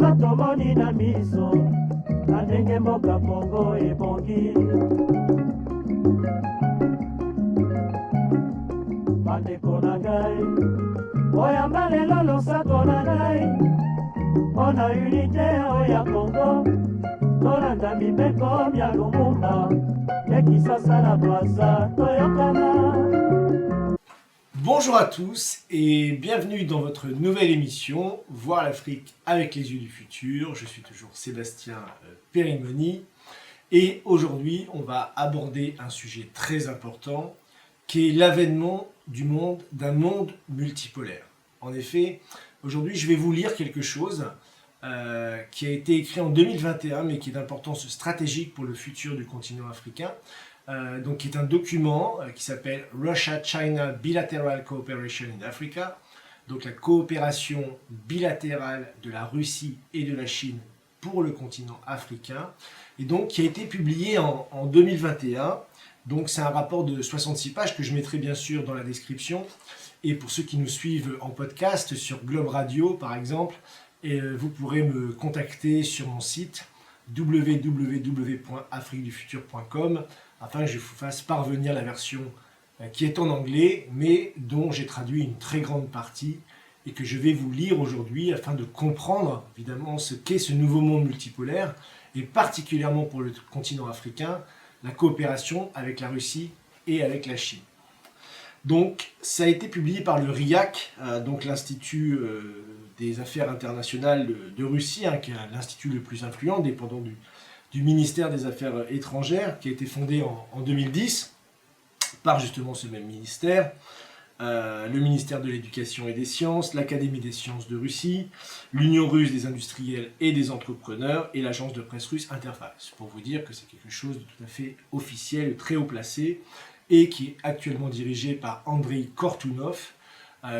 kaka tomoni na miso na ndenge mboka Kongo ebongi. Bandeko na ngai oyamba lelo losako na ngai mpona unité oya Kongo tolanda mibeko mya Lumumba ekisasa na Brazza toyokana. Bonjour à tous et bienvenue dans votre nouvelle émission Voir l'Afrique avec les yeux du futur. Je suis toujours Sébastien Périmoni et aujourd'hui on va aborder un sujet très important qui est l'avènement d'un monde multipolaire. En effet, aujourd'hui je vais vous lire quelque chose qui a été écrit en 2021 mais qui est d'importance stratégique pour le futur du continent africain. Donc qui est un document qui s'appelle Russia-China Bilateral Cooperation in Africa, donc la coopération bilatérale de la Russie et de la Chine pour le continent africain, et donc qui a été publié en 2021. Donc c'est un rapport de 66 pages que je mettrai bien sûr dans la description, et pour ceux qui nous suivent en podcast sur Globe Radio par exemple, vous pourrez me contacter sur mon site www.afriquedufutur.com afin que je vous fasse parvenir la version qui est en anglais, mais dont j'ai traduit une très grande partie et que je vais vous lire aujourd'hui afin de comprendre évidemment ce qu'est ce nouveau monde multipolaire et particulièrement pour le continent africain, la coopération avec la Russie et avec la Chine. Donc ça a été publié par le RIAC, donc l'Institut des Affaires internationales de Russie, qui est l'institut le plus influent, dépendant du ministère des Affaires étrangères, qui a été fondé en 2010 par justement ce même ministère, le ministère de l'Éducation et des Sciences, l'Académie des Sciences de Russie, l'Union russe des industriels et des entrepreneurs et l'agence de presse russe Interfax, pour vous dire que c'est quelque chose de tout à fait officiel, très haut placé, et qui est actuellement dirigé par Andrei Kortunov,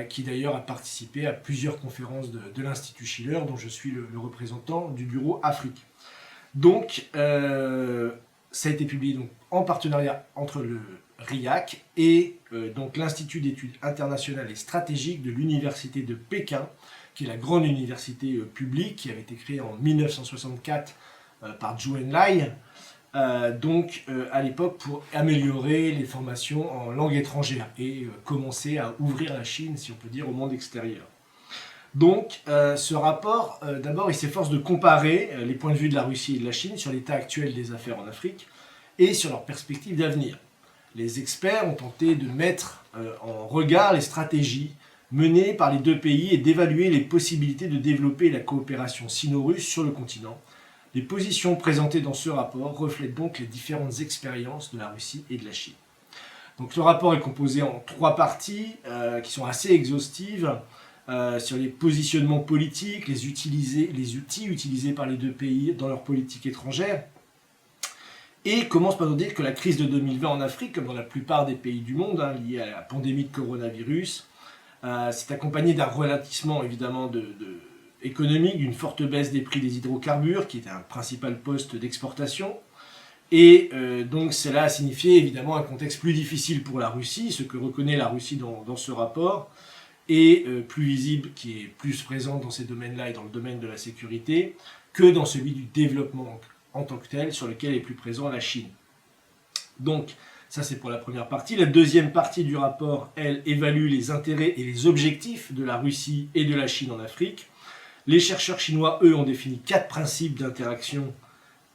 qui d'ailleurs a participé à plusieurs conférences de l'Institut Schiller, dont je suis le représentant du bureau Afrique. Donc, ça a été publié donc, en partenariat entre le RIAC et donc l'Institut d'études internationales et stratégiques de l'Université de Pékin, qui est la grande université publique qui avait été créée en 1964 par Zhou Enlai, à l'époque pour améliorer les formations en langue étrangère et commencer à ouvrir la Chine, si on peut dire, au monde extérieur. Donc, ce rapport, d'abord, il s'efforce de comparer les points de vue de la Russie et de la Chine sur l'état actuel des affaires en Afrique et sur leurs perspectives d'avenir. Les experts ont tenté de mettre en regard les stratégies menées par les deux pays et d'évaluer les possibilités de développer la coopération sino-russe sur le continent. Les positions présentées dans ce rapport reflètent donc les différentes expériences de la Russie et de la Chine. Donc, le rapport est composé en 3 parties qui sont assez exhaustives. Sur les positionnements politiques, les outils utilisés par les deux pays dans leur politique étrangère, et commence par nous dire que la crise de 2020 en Afrique, comme dans la plupart des pays du monde, liée à la pandémie de coronavirus, s'est accompagnée d'un ralentissement évidemment économique, d'une forte baisse des prix des hydrocarbures, qui était un principal poste d'exportation, et donc cela a signifié évidemment un contexte plus difficile pour la Russie, ce que reconnaît la Russie dans ce rapport, et plus visible, qui est plus présent dans ces domaines-là et dans le domaine de la sécurité, que dans celui du développement en tant que tel, sur lequel est plus présent la Chine. Donc, ça c'est pour la première partie. La deuxième partie du rapport, elle, évalue les intérêts et les objectifs de la Russie et de la Chine en Afrique. Les chercheurs chinois, eux, ont défini 4 principes d'interaction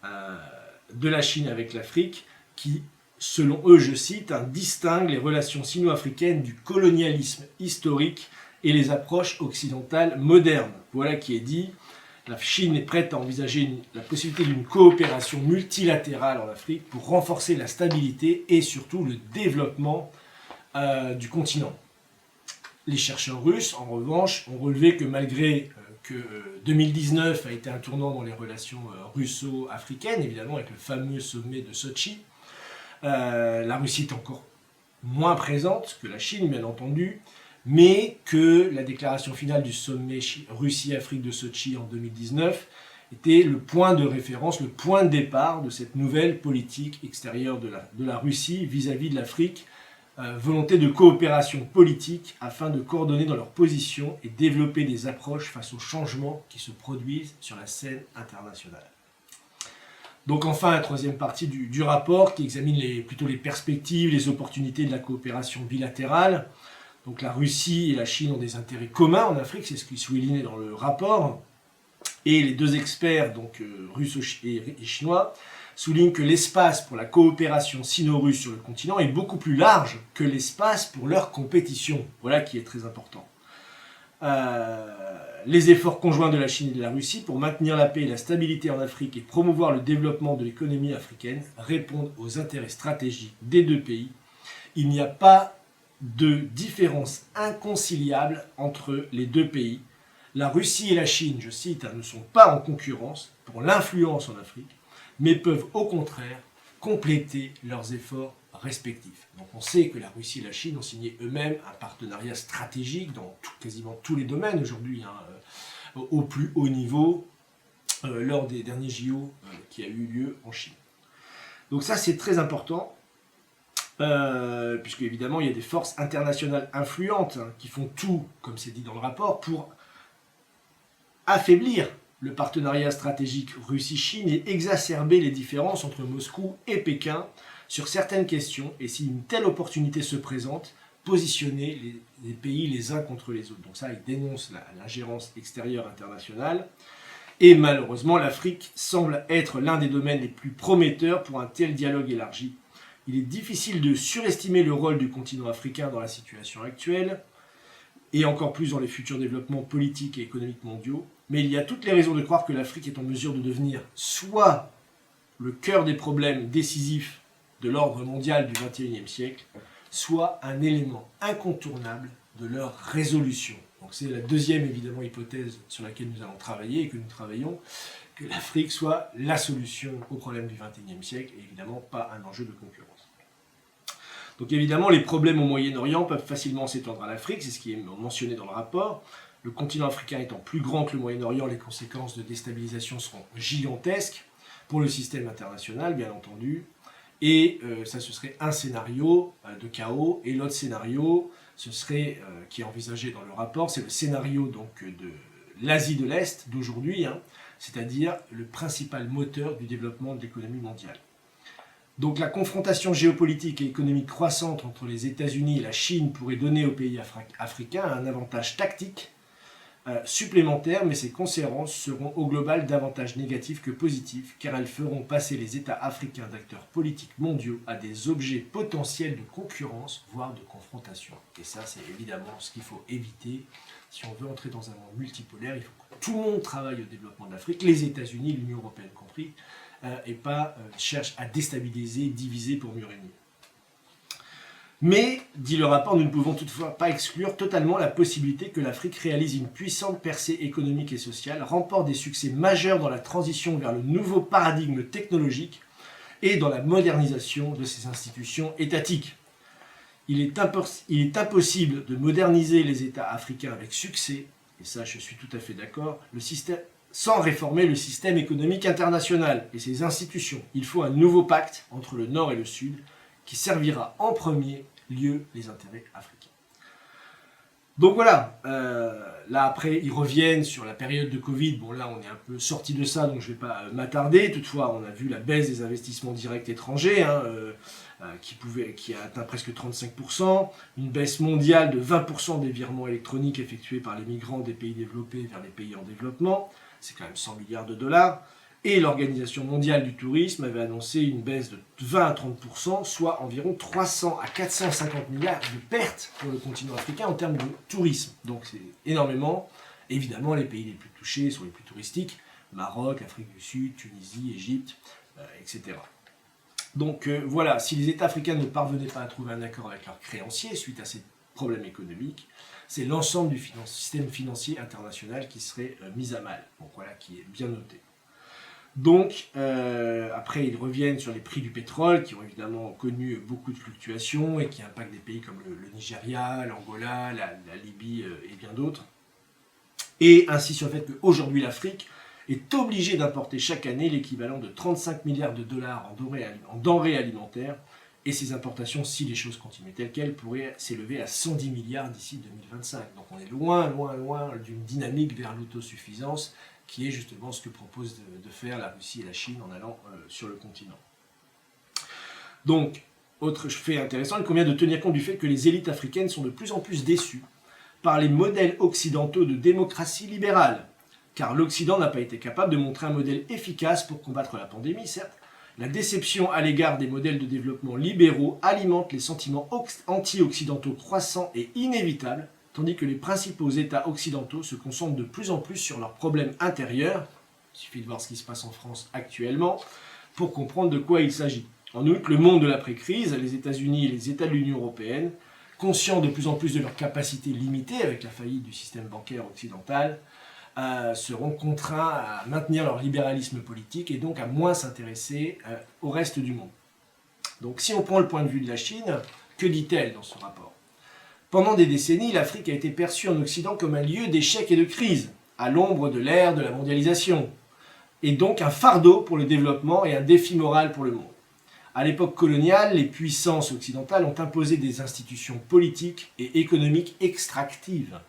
de la Chine avec l'Afrique, qui, selon eux, je cite, distingue les relations sino-africaines du colonialisme historique et les approches occidentales modernes. Voilà qui est dit. La Chine est prête à envisager la possibilité d'une coopération multilatérale en Afrique pour renforcer la stabilité et surtout le développement du continent. Les chercheurs russes, en revanche, ont relevé que malgré que 2019 a été un tournant dans les relations russo-africaines, évidemment avec le fameux sommet de Sochi, la Russie est encore moins présente que la Chine, bien entendu, mais que la déclaration finale du sommet Russie-Afrique de Sochi en 2019 était le point de référence, le point de départ de cette nouvelle politique extérieure de la Russie vis-à-vis de l'Afrique, volonté de coopération politique afin de coordonner dans leurs positions et développer des approches face aux changements qui se produisent sur la scène internationale. Donc enfin, la troisième partie du rapport qui examine plutôt les perspectives, les opportunités de la coopération bilatérale. Donc la Russie et la Chine ont des intérêts communs en Afrique, c'est ce qui est souligné dans le rapport. Et les deux experts, donc russes et chinois, soulignent que l'espace pour la coopération sino-russe sur le continent est beaucoup plus large que l'espace pour leur compétition. Voilà qui est très important. Les efforts conjoints de la Chine et de la Russie pour maintenir la paix et la stabilité en Afrique et promouvoir le développement de l'économie africaine répondent aux intérêts stratégiques des deux pays. Il n'y a pas de différence inconciliable entre les deux pays. La Russie et la Chine, je cite, ne sont pas en concurrence pour l'influence en Afrique, mais peuvent au contraire compléter leurs efforts respectifs. Donc on sait que la Russie et la Chine ont signé eux-mêmes un partenariat stratégique dans quasiment tous les domaines aujourd'hui, au plus haut niveau, lors des derniers JO qui a eu lieu en Chine. Donc ça c'est très important, puisque évidemment il y a des forces internationales influentes qui font tout, comme c'est dit dans le rapport, pour affaiblir le partenariat stratégique Russie-Chine et exacerber les différences entre Moscou et Pékin sur certaines questions, et si une telle opportunité se présente, positionner les pays les uns contre les autres. Donc ça, il dénonce l'ingérence extérieure internationale. Et malheureusement, l'Afrique semble être l'un des domaines les plus prometteurs pour un tel dialogue élargi. Il est difficile de surestimer le rôle du continent africain dans la situation actuelle, et encore plus dans les futurs développements politiques et économiques mondiaux. Mais il y a toutes les raisons de croire que l'Afrique est en mesure de devenir soit le cœur des problèmes décisifs de l'ordre mondial du XXIe siècle, soit un élément incontournable de leur résolution. Donc c'est la deuxième évidemment hypothèse sur laquelle nous allons travailler et que nous travaillons, que l'Afrique soit la solution aux problèmes du XXIe siècle et évidemment pas un enjeu de concurrence. Donc évidemment les problèmes au Moyen-Orient peuvent facilement s'étendre à l'Afrique, c'est ce qui est mentionné dans le rapport. Le continent africain étant plus grand que le Moyen-Orient, les conséquences de déstabilisation seront gigantesques pour le système international bien entendu. Et ça, ce serait un scénario de chaos. Et l'autre scénario, ce serait, qui est envisagé dans le rapport, c'est le scénario donc, de l'Asie de l'Est d'aujourd'hui, c'est-à-dire le principal moteur du développement de l'économie mondiale. Donc la confrontation géopolitique et économique croissante entre les États-Unis et la Chine pourrait donner aux pays africains un avantage tactique supplémentaires, mais ces conséquences seront au global davantage négatives que positives, car elles feront passer les États africains d'acteurs politiques mondiaux à des objets potentiels de concurrence, voire de confrontation. Et ça, c'est évidemment ce qu'il faut éviter. Si on veut entrer dans un monde multipolaire, il faut que tout le monde travaille au développement de l'Afrique, les États-Unis, l'Union européenne compris, et pas cherche à déstabiliser, diviser pour mieux régner. Mais, dit le rapport, nous ne pouvons toutefois pas exclure totalement la possibilité que l'Afrique réalise une puissante percée économique et sociale, remporte des succès majeurs dans la transition vers le nouveau paradigme technologique et dans la modernisation de ses institutions étatiques. Il est impossible de moderniser les États africains avec succès, et ça je suis tout à fait d'accord, sans réformer le système économique international et ses institutions. Il faut un nouveau pacte entre le Nord et le Sud, qui servira en premier lieu les intérêts africains. Donc voilà, là après ils reviennent sur la période de Covid, bon là on est un peu sorti de ça donc je ne vais pas m'attarder, toutefois on a vu la baisse des investissements directs étrangers qui a atteint presque 35%, une baisse mondiale de 20% des virements électroniques effectués par les migrants des pays développés vers les pays en développement, c'est quand même 100 milliards de dollars. Et l'Organisation mondiale du tourisme avait annoncé une baisse de 20 à 30%, soit environ 300 à 450 milliards de pertes pour le continent africain en termes de tourisme. Donc c'est énormément. Évidemment, les pays les plus touchés sont les plus touristiques, Maroc, Afrique du Sud, Tunisie, Égypte, etc. Donc voilà, si les États africains ne parvenaient pas à trouver un accord avec leurs créanciers suite à ces problèmes économiques, c'est l'ensemble du système financier international qui serait mis à mal. Donc voilà, qui est bien noté. Donc, après, ils reviennent sur les prix du pétrole, qui ont évidemment connu beaucoup de fluctuations et qui impactent des pays comme le Nigeria, l'Angola, la Libye et bien d'autres. Et ainsi sur le fait qu'aujourd'hui, l'Afrique est obligée d'importer chaque année l'équivalent de 35 milliards de dollars en denrées alimentaires et ses importations, si les choses continuent telles quelles, pourraient s'élever à 110 milliards d'ici 2025. Donc on est loin, loin, loin d'une dynamique vers l'autosuffisance, qui est justement ce que proposent de faire la Russie et la Chine en allant sur le continent. Donc, autre fait intéressant, il convient de tenir compte du fait que les élites africaines sont de plus en plus déçues par les modèles occidentaux de démocratie libérale, car l'Occident n'a pas été capable de montrer un modèle efficace pour combattre la pandémie, certes. La déception à l'égard des modèles de développement libéraux alimente les sentiments anti-occidentaux croissants et inévitables, tandis que les principaux États occidentaux se concentrent de plus en plus sur leurs problèmes intérieurs, il suffit de voir ce qui se passe en France actuellement, pour comprendre de quoi il s'agit. En outre, le monde de l'après-crise, les États-Unis et les États de l'Union européenne, conscients de plus en plus de leurs capacités limitées avec la faillite du système bancaire occidental, seront contraints à maintenir leur libéralisme politique et donc à moins s'intéresser au reste du monde. Donc si on prend le point de vue de la Chine, que dit-elle dans ce rapport? Pendant des décennies, l'Afrique a été perçue en Occident comme un lieu d'échec et de crise, à l'ombre de l'ère de la mondialisation, et donc un fardeau pour le développement et un défi moral pour le monde. À l'époque coloniale, les puissances occidentales ont imposé des institutions politiques et économiques extractives,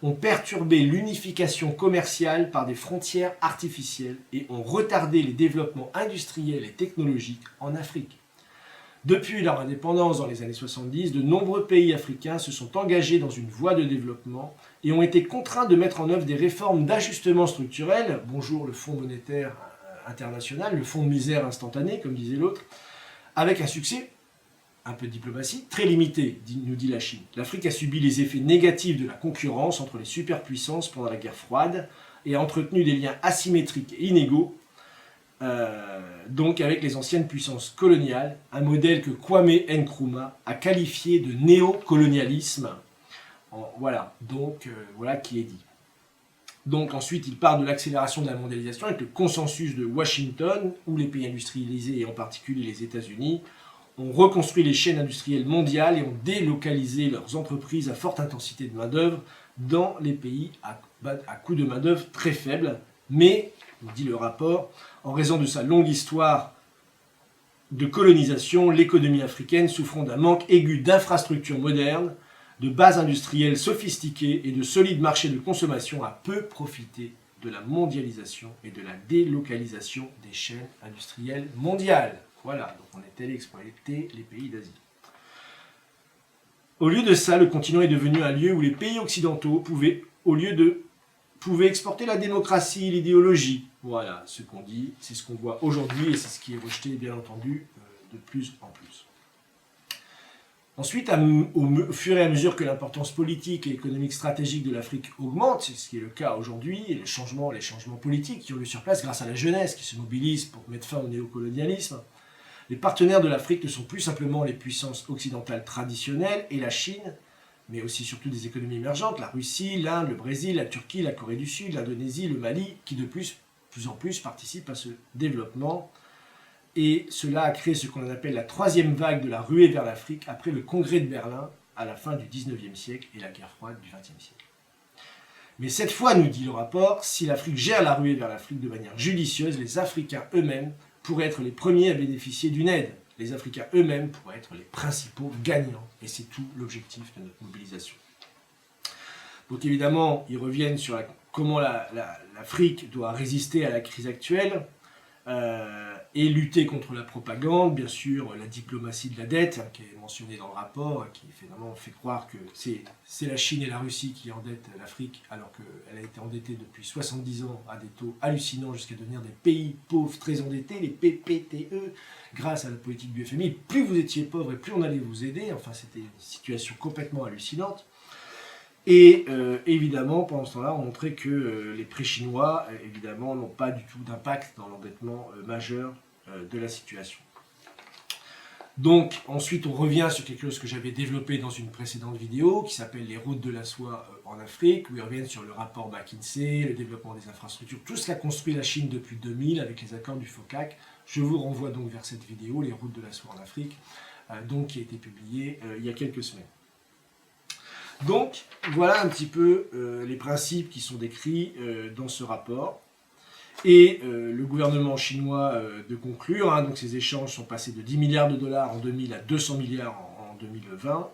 ont perturbé l'unification commerciale par des frontières artificielles et ont retardé les développements industriels et technologiques en Afrique. Depuis leur indépendance dans les années 70, de nombreux pays africains se sont engagés dans une voie de développement et ont été contraints de mettre en œuvre des réformes d'ajustement structurel, bonjour le Fonds monétaire international, le fonds de misère instantané, comme disait l'autre, avec un succès, un peu de diplomatie, très limité, nous dit la Chine. L'Afrique a subi les effets négatifs de la concurrence entre les superpuissances pendant la guerre froide et a entretenu des liens asymétriques et inégaux, donc avec les anciennes puissances coloniales, un modèle que Kwame Nkrumah a qualifié de néocolonialisme. Voilà, donc voilà qui est dit. Donc ensuite, il part de l'accélération de la mondialisation avec le consensus de Washington, où les pays industrialisés, et en particulier les États-Unis, ont reconstruit les chaînes industrielles mondiales et ont délocalisé leurs entreprises à forte intensité de main-d'œuvre dans les pays à coût de main-d'œuvre très faible. Mais, nous dit le rapport, en raison de sa longue histoire de colonisation, l'économie africaine souffrant d'un manque aigu d'infrastructures modernes, de bases industrielles sophistiquées et de solides marchés de consommation a peu profité de la mondialisation et de la délocalisation des chaînes industrielles mondiales. Voilà, donc on est allé exploiter les pays d'Asie. Au lieu de ça, le continent est devenu un lieu où les pays occidentaux pouvaient exporter la démocratie, l'idéologie. Voilà, ce qu'on dit, c'est ce qu'on voit aujourd'hui et c'est ce qui est rejeté, bien entendu, de plus en plus. Ensuite, au fur et à mesure que l'importance politique et économique stratégique de l'Afrique augmente, c'est ce qui est le cas aujourd'hui, et les changements politiques qui ont lieu sur place grâce à la jeunesse qui se mobilise pour mettre fin au néocolonialisme, les partenaires de l'Afrique ne sont plus simplement les puissances occidentales traditionnelles et la Chine, mais aussi surtout des économies émergentes, la Russie, l'Inde, le Brésil, la Turquie, la Corée du Sud, l'Indonésie, le Mali, qui de plus en plus participent à ce développement. Et cela a créé ce qu'on appelle la troisième vague de la ruée vers l'Afrique après le congrès de Berlin à la fin du XIXe siècle et la guerre froide du XXe siècle. Mais cette fois, nous dit le rapport, si l'Afrique gère la ruée vers l'Afrique de manière judicieuse, les Africains eux-mêmes pourraient être les premiers à bénéficier d'une aide. Les Africains eux-mêmes pourraient être les principaux gagnants. Et c'est tout l'objectif de notre mobilisation. Donc évidemment, ils reviennent sur comment l'Afrique doit résister à la crise actuelle. Et lutter contre la propagande, bien sûr, la diplomatie de la dette, qui est mentionnée dans le rapport, qui finalement fait croire que c'est la Chine et la Russie qui endettent l'Afrique, alors qu'elle a été endettée depuis 70 ans à des taux hallucinants jusqu'à devenir des pays pauvres très endettés, les PPTE, grâce à la politique du FMI. Plus vous étiez pauvre et plus on allait vous aider, enfin c'était une situation complètement hallucinante. Et évidemment, pendant ce temps-là, on montrait que les prêts chinois, évidemment, n'ont pas du tout d'impact dans l'endettement majeur de la situation. Donc, ensuite, on revient sur quelque chose que j'avais développé dans une précédente vidéo, qui s'appelle les routes de la soie en Afrique, où ils reviennent sur le rapport McKinsey, le développement des infrastructures, tout ce qu'a construit la Chine depuis 2000 avec les accords du FOCAC. Je vous renvoie donc vers cette vidéo, les routes de la soie en Afrique, donc qui a été publiée il y a quelques semaines. Donc, voilà un petit peu les principes qui sont décrits dans ce rapport. Et le gouvernement chinois de conclure, hein, donc ces échanges sont passés de 10 milliards de dollars en 2000 à 200 milliards en 2020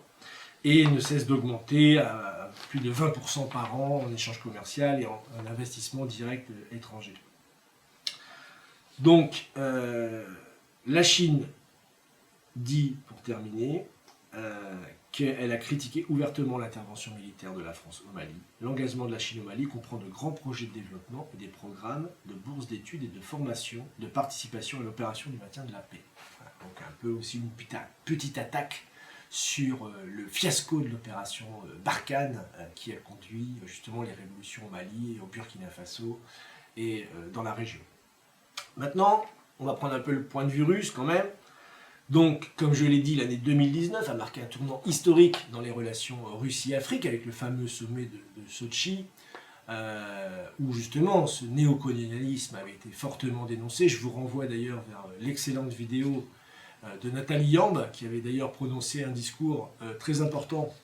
et ne cessent d'augmenter à plus de 20% par an en échange commercial et en investissement direct étranger. Donc la Chine dit, pour terminer, qu'elle a critiqué ouvertement l'intervention militaire de la France au Mali. L'engagement de la Chine au Mali comprend de grands projets de développement et des programmes de bourses d'études et de formation, de participation à l'opération du maintien de la paix. Voilà, donc un peu aussi une petite attaque sur le fiasco de l'opération Barkhane qui a conduit justement les révolutions au Mali, au Burkina Faso et dans la région. Maintenant, on va prendre un peu le point de vue russe quand même. Donc, comme je l'ai dit, l'année 2019 a marqué un tournant historique dans les relations Russie-Afrique avec le fameux sommet de Sochi, où justement ce néocolonialisme avait été fortement dénoncé. Je vous renvoie d'ailleurs vers l'excellente vidéo de Nathalie Yamb, qui avait d'ailleurs prononcé un discours très important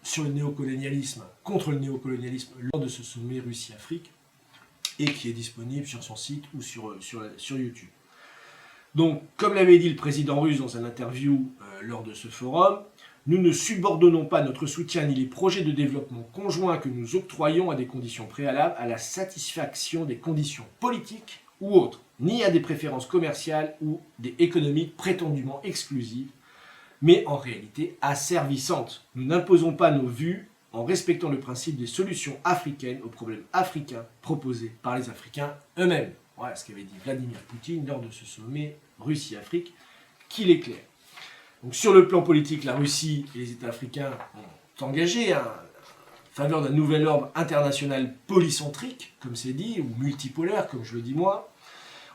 sur le néocolonialisme, contre le néocolonialisme lors de ce sommet Russie-Afrique, et qui est disponible sur son site ou sur YouTube. Donc, comme l'avait dit le président russe dans une interview lors de ce forum, nous ne subordonnons pas notre soutien ni les projets de développement conjoints que nous octroyons à des conditions préalables à la satisfaction des conditions politiques ou autres, ni à des préférences commerciales ou des économiques prétendument exclusives, mais en réalité asservissantes. Nous n'imposons pas nos vues en respectant le principe des solutions africaines aux problèmes africains proposés par les Africains eux-mêmes. Voilà ce qu'avait dit Vladimir Poutine lors de ce sommet Russie-Afrique, qu'il est clair. Donc sur le plan politique, la Russie et les États africains ont engagé en faveur d'un nouvel ordre international polycentrique, comme c'est dit, ou multipolaire, comme je le dis moi.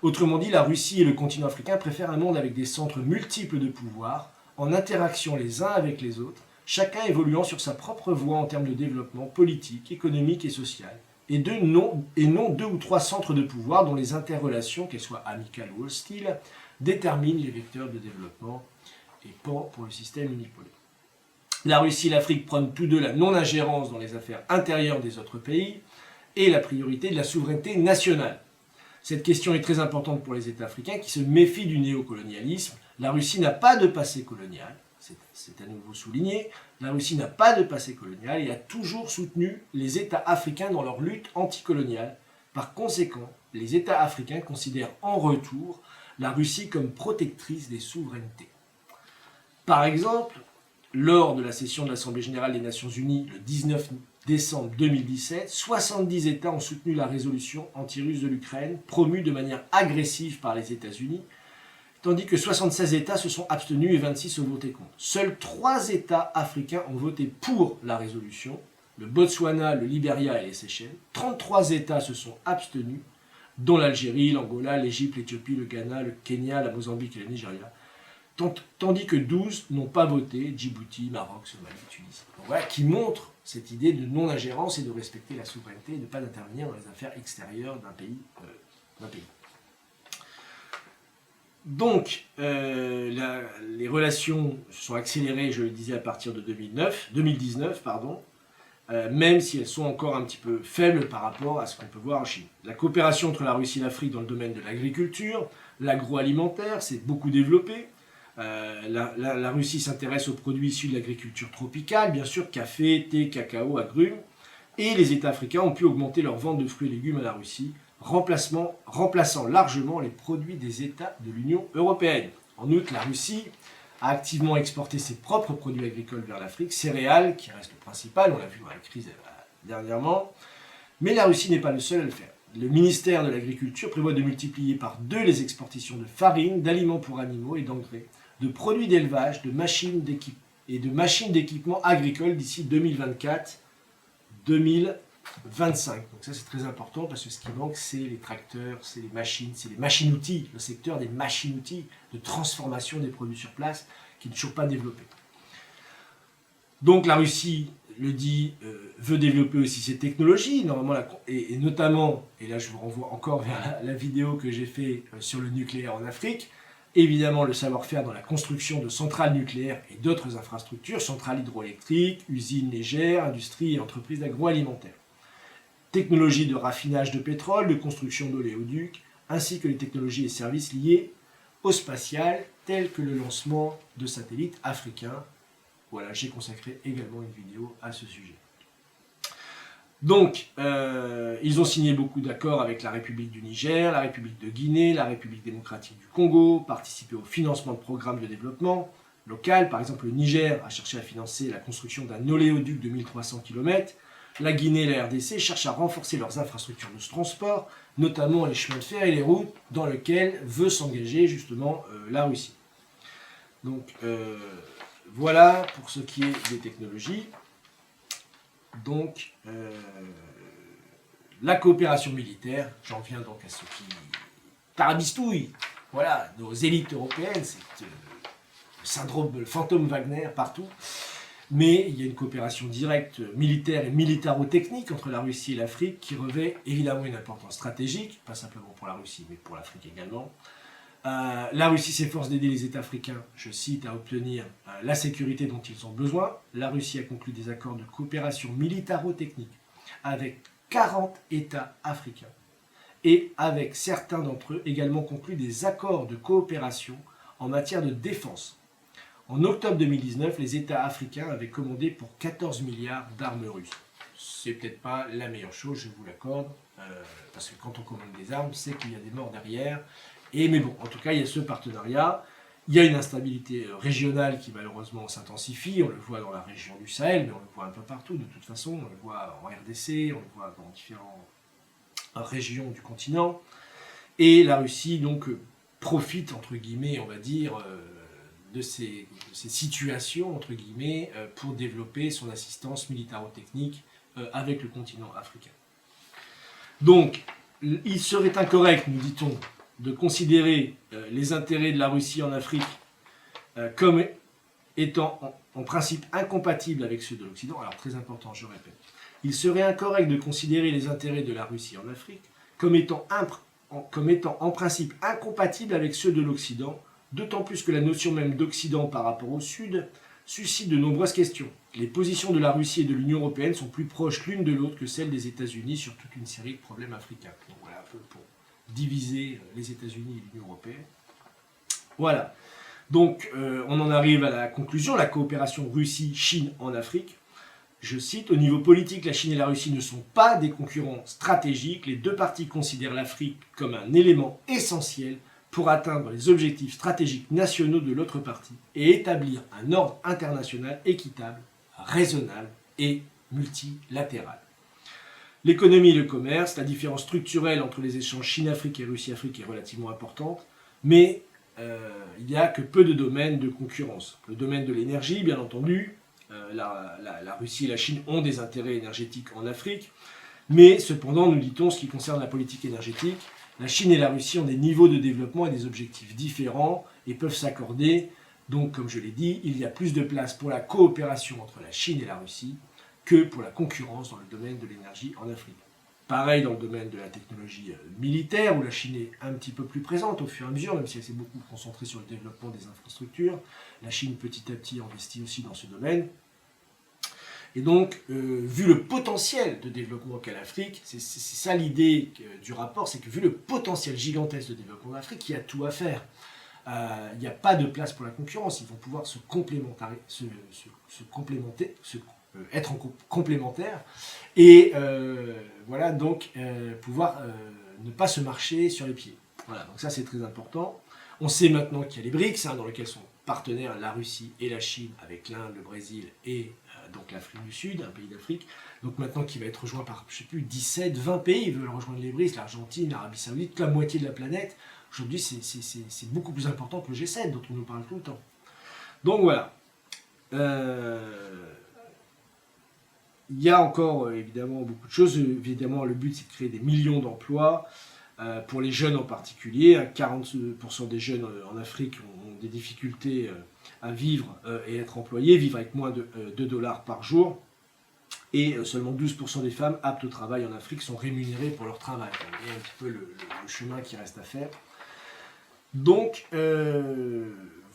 Autrement dit, la Russie et le continent africain préfèrent un monde avec des centres multiples de pouvoir, en interaction les uns avec les autres, chacun évoluant sur sa propre voie en termes de développement politique, économique et social, et non 2 ou 3 centres de pouvoir dont les interrelations, qu'elles soient amicales ou hostiles, déterminent les vecteurs de développement et pour le système unipolaire. La Russie et l'Afrique prônent tous deux la non-ingérence dans les affaires intérieures des autres pays et la priorité de la souveraineté nationale. Cette question est très importante pour les États africains qui se méfient du néocolonialisme. La Russie n'a pas de passé colonial, c'est à nouveau souligné, la Russie n'a pas de passé colonial et a toujours soutenu les États africains dans leur lutte anticoloniale. Par conséquent, les États africains considèrent en retour la Russie comme protectrice des souverainetés. Par exemple, lors de la session de l'Assemblée générale des Nations Unies le 19 décembre 2017, 70 États ont soutenu la résolution anti-russe de l'Ukraine, promue de manière agressive par les États-Unis, tandis que 76 États se sont abstenus et 26 ont voté contre. Seuls 3 États africains ont voté pour la résolution, le Botswana, le Libéria et les Seychelles. 33 États se sont abstenus, dont l'Algérie, l'Angola, l'Égypte, l'Éthiopie, le Ghana, le Kenya, la Mozambique et le Nigeria, tandis que 12 n'ont pas voté, Djibouti, Maroc, Somalie, Tunisie. Donc voilà, qui montre cette idée de non-ingérence et de respecter la souveraineté et de ne pas intervenir dans les affaires extérieures d'un pays. Donc, les relations se sont accélérées, je le disais, à partir de 2019, même si elles sont encore un petit peu faibles par rapport à ce qu'on peut voir en Chine. La coopération entre la Russie et l'Afrique dans le domaine de l'agriculture, l'agroalimentaire s'est beaucoup développée. La Russie s'intéresse aux produits issus de l'agriculture tropicale, bien sûr, café, thé, cacao, agrumes, et les États africains ont pu augmenter leur vente de fruits et légumes à la Russie, remplaçant largement les produits des États de l'Union européenne. En outre, la Russie a activement exporté ses propres produits agricoles vers l'Afrique, céréales, qui reste le principal, on l'a vu dans la crise dernièrement, mais la Russie n'est pas le seul à le faire. Le ministère de l'Agriculture prévoit de multiplier par 2 les exportations de farine, d'aliments pour animaux et d'engrais, de produits d'élevage, de machines d'équipement agricole d'ici 2024-2025. Donc ça c'est très important parce que ce qui manque c'est les tracteurs, c'est les machines-outils, le secteur des machines-outils de transformation des produits sur place qui n'est toujours pas développé. Donc la Russie le dit, veut développer aussi ses technologies, normalement, et notamment, et là je vous renvoie encore vers la vidéo que j'ai fait sur le nucléaire en Afrique, évidemment le savoir-faire dans la construction de centrales nucléaires et d'autres infrastructures, centrales hydroélectriques, usines légères, industries et entreprises agroalimentaires. technologies de raffinage de pétrole, de construction d'oléoducs, ainsi que les technologies et services liés au spatial, tels que le lancement de satellites africains. Voilà, j'ai consacré également une vidéo à ce sujet. Donc, ils ont signé beaucoup d'accords avec la République du Niger, la République de Guinée, la République démocratique du Congo, participé au financement de programmes de développement local. Par exemple, le Niger a cherché à financer la construction d'un oléoduc de 1300 km. La Guinée et la RDC cherchent à renforcer leurs infrastructures de transport, notamment les chemins de fer et les routes dans lesquelles veut s'engager justement la Russie. Donc, voilà pour ce qui est des technologies. Donc, la coopération militaire, j'en viens donc à ce qui tarabistouille, voilà, nos élites européennes, c'est le syndrome, le fantôme Wagner partout, mais il y a une coopération directe militaire et militaro-technique entre la Russie et l'Afrique qui revêt évidemment une importance stratégique, pas simplement pour la Russie, mais pour l'Afrique également. La Russie s'efforce d'aider les États africains, je cite, à obtenir la sécurité dont ils ont besoin. La Russie a conclu des accords de coopération militaro-technique avec 40 États africains et avec certains d'entre eux également conclu des accords de coopération en matière de défense. En octobre 2019, les États africains avaient commandé pour 14 milliards d'armes russes. C'est peut-être pas la meilleure chose, je vous l'accorde, parce que quand on commande des armes, c'est qu'il y a des morts derrière. Mais bon, en tout cas, il y a ce partenariat. Il y a une instabilité régionale qui malheureusement s'intensifie. On le voit dans la région du Sahel, mais on le voit un peu partout de toute façon. On le voit en RDC, on le voit dans différentes régions du continent. Et la Russie, donc, profite, entre guillemets, on va dire, de ces situations, entre guillemets, pour développer son assistance militaro-technique avec le continent africain. Donc, il serait incorrect, nous dit-on, de considérer les intérêts de la Russie en Afrique comme étant en principe incompatibles avec ceux de l'Occident. Alors très important, je répète. Il serait incorrect de considérer les intérêts de la Russie en Afrique comme étant en principe incompatibles avec ceux de l'Occident, d'autant plus que la notion même d'Occident par rapport au Sud suscite de nombreuses questions. Les positions de la Russie et de l'Union européenne sont plus proches l'une de l'autre que celles des États-Unis sur toute une série de problèmes africains. Donc voilà un peu pour diviser les États-Unis et l'Union européenne. Voilà. Donc, on en arrive à la conclusion. La coopération Russie-Chine en Afrique. Je cite, au niveau politique, la Chine et la Russie ne sont pas des concurrents stratégiques. Les deux parties considèrent l'Afrique comme un élément essentiel pour atteindre les objectifs stratégiques nationaux de l'autre partie et établir un ordre international équitable, raisonnable et multilatéral. L'économie et le commerce, la différence structurelle entre les échanges Chine-Afrique et Russie-Afrique est relativement importante, mais il n'y a que peu de domaines de concurrence. Le domaine de l'énergie, bien entendu, la Russie et la Chine ont des intérêts énergétiques en Afrique, mais cependant, nous dit-on, ce qui concerne la politique énergétique, la Chine et la Russie ont des niveaux de développement et des objectifs différents et peuvent s'accorder. Donc, comme je l'ai dit, il y a plus de place pour la coopération entre la Chine et la Russie que pour la concurrence dans le domaine de l'énergie en Afrique. Pareil dans le domaine de la technologie militaire, où la Chine est un petit peu plus présente au fur et à mesure, même si elle s'est beaucoup concentrée sur le développement des infrastructures. La Chine, petit à petit, investit aussi dans ce domaine. Et donc, vu le potentiel de développement qu'a l'Afrique, c'est ça l'idée du rapport, c'est que vu le potentiel gigantesque de développement de l'Afrique, il y a tout à faire. Il n'y a pas de place pour la concurrence, ils vont pouvoir se complémenter, être complémentaires, et voilà, donc pouvoir ne pas se marcher sur les pieds. Voilà, donc ça c'est très important. On sait maintenant qu'il y a les BRICS, dans lesquels sont partenaires la Russie et la Chine, avec l'Inde, le Brésil et donc l'Afrique du Sud, un pays d'Afrique. Donc maintenant qu'il va être rejoint par, je ne sais plus, 17, 20 pays, ils veulent rejoindre les BRICS, l'Argentine, l'Arabie Saoudite, la moitié de la planète. Aujourd'hui, c'est beaucoup plus important que le G7, dont on nous parle tout le temps. Donc voilà. Il y a encore évidemment beaucoup de choses. Évidemment, le but, c'est de créer des millions d'emplois, pour les jeunes en particulier. 40% des jeunes en Afrique ont des difficultés à vivre et être employés, vivre avec moins de $2 par jour. Et seulement 12% des femmes aptes au travail en Afrique sont rémunérées pour leur travail. Il y a un petit peu le chemin qui reste à faire. Donc,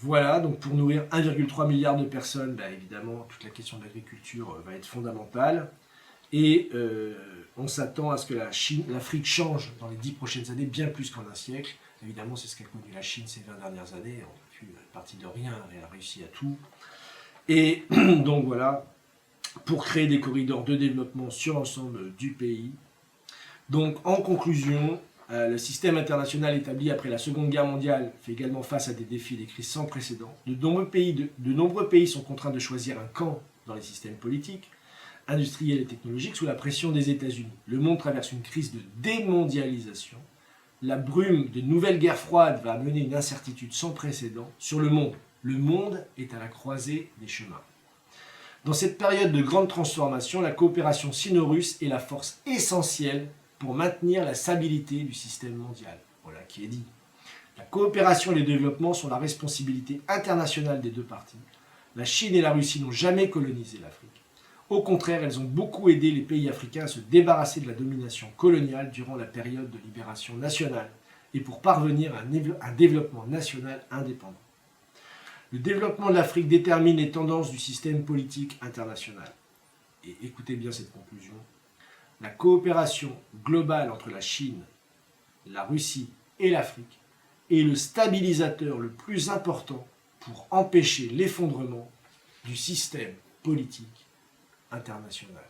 voilà, donc pour nourrir 1,3 milliard de personnes, évidemment, toute la question de l'agriculture va être fondamentale. Et on s'attend à ce que l'Afrique change dans les 10 prochaines années, bien plus qu'en un siècle. Évidemment, c'est ce qu'a connu la Chine ces 20 dernières années. On a pu partir de rien et elle a réussi à tout. Et donc voilà, pour créer des corridors de développement sur l'ensemble du pays. Donc en conclusion, le système international établi après la Seconde Guerre mondiale fait également face à des défis et des crises sans précédent. De nombreux pays sont contraints de choisir un camp dans les systèmes politiques, industriels et technologiques sous la pression des États-Unis. Le monde traverse une crise de démondialisation. La brume de nouvelles guerres froides va amener une incertitude sans précédent sur le monde. Le monde est à la croisée des chemins. Dans cette période de grande transformation, la coopération sino-russe est la force essentielle pour maintenir la stabilité du système mondial. Voilà qui est dit. La coopération et le développement sont la responsabilité internationale des deux parties. La Chine et la Russie n'ont jamais colonisé l'Afrique. Au contraire, elles ont beaucoup aidé les pays africains à se débarrasser de la domination coloniale durant la période de libération nationale et pour parvenir à un développement national indépendant. Le développement de l'Afrique détermine les tendances du système politique international. Et écoutez bien cette conclusion. La coopération globale entre la Chine, la Russie et l'Afrique est le stabilisateur le plus important pour empêcher l'effondrement du système politique international.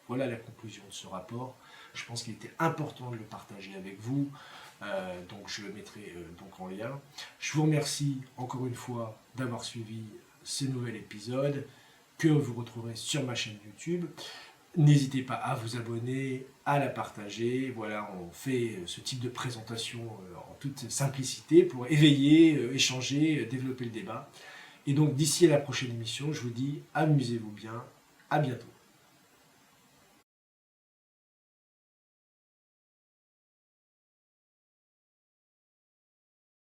Voilà la conclusion de ce rapport. Je pense qu'il était important de le partager avec vous, donc je le mettrai donc en lien. Je vous remercie encore une fois d'avoir suivi ce nouvel épisode que vous retrouverez sur ma chaîne YouTube. N'hésitez pas à vous abonner, à la partager. Voilà, on fait ce type de présentation en toute simplicité pour éveiller, échanger, développer le débat. Et donc d'ici à la prochaine émission, je vous dis amusez-vous bien, à bientôt.